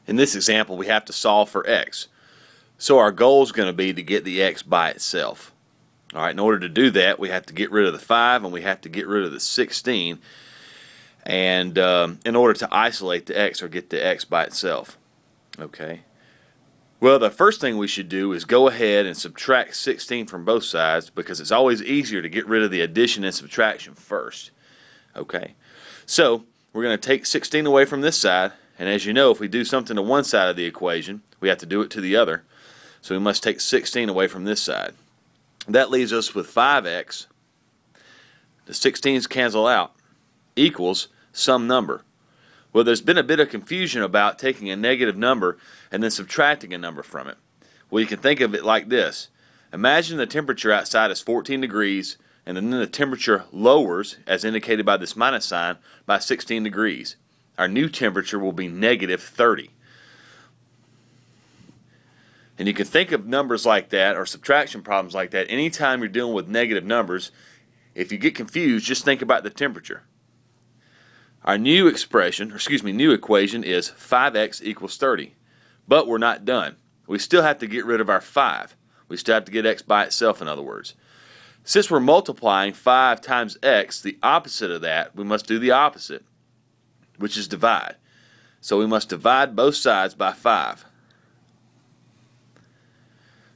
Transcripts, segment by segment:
In this example, we have to solve for x. So our goal is going to be to get the x by itself. All right, in order to do that, we have to get rid of the 5 and we have to get rid of the 16, and in order to isolate the x or get the x by itself. Okay. Well, the first thing we should do is go ahead and subtract 16 from both sides, because it's always easier to get rid of the addition and subtraction first. Okay. So we're going to take 16 away from this side, and as you know, if we do something to one side of the equation, we have to do it to the other. So we must take 16 away from this side. That leaves us with 5x. The 16's cancel out, equals some number. Well, there's been a bit of confusion about taking a negative number and then subtracting a number from it. Well, you can think of it like this. Imagine the temperature outside is 14 degrees, and then the temperature lowers, as indicated by this minus sign, by 16 degrees. Our new temperature will be negative 30. And you can think of numbers like that, or subtraction problems like that, anytime you're dealing with negative numbers. If you get confused, just think about the temperature. Our new expression, or excuse me, new equation is 5x equals 30. But we're not done. We still have to get rid of our 5. We still have to get x by itself, in other words. Since we're multiplying 5 times x, the opposite of that, we must do the opposite, which is divide. So we must divide both sides by 5.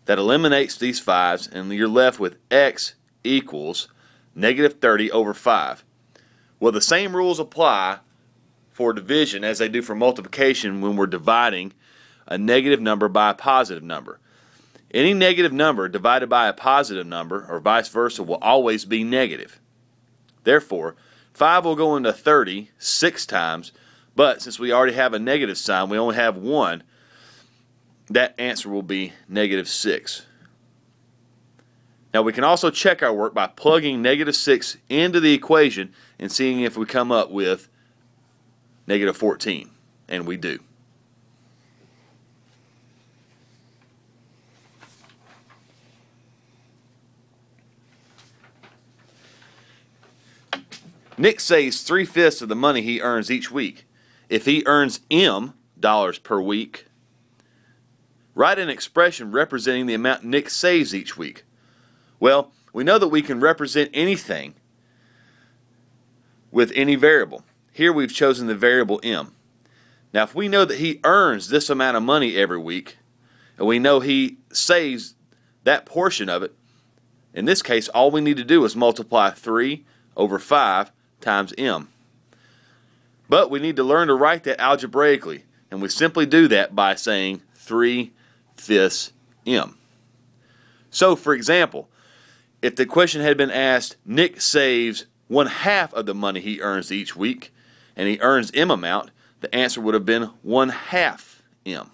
That eliminates these 5's, and you're left with x equals negative 30 over 5. Well, the same rules apply for division as they do for multiplication when we're dividing a negative number by a positive number. Any negative number divided by a positive number, or vice versa, will always be negative. Therefore, 5 will go into 30 6 times, but since we already have a negative sign, we only have 1, that answer will be negative 6. Now we can also check our work by plugging negative 6 into the equation and seeing if we come up with negative 14, and we do. Nick saves 3/5 of the money he earns each week. If he earns M dollars per week, write an expression representing the amount Nick saves each week. Well, we know that we can represent anything with any variable. Here we've chosen the variable M. Now if we know that he earns this amount of money every week, and we know he saves that portion of it, in this case all we need to do is multiply 3 over 5 times M. But we need to learn to write that algebraically, and we simply do that by saying 3/5 M. So for example, if the question had been asked, Nick saves 1/2 of the money he earns each week, and he earns M amount, the answer would have been 1/2 M.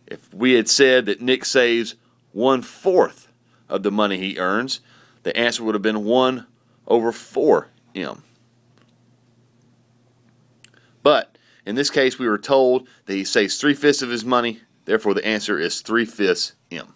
If we had said that Nick saves 1/4 of the money he earns, the answer would have been 1 over 4 M. But in this case we were told that he saves 3/5 of his money, therefore the answer is 3/5 M.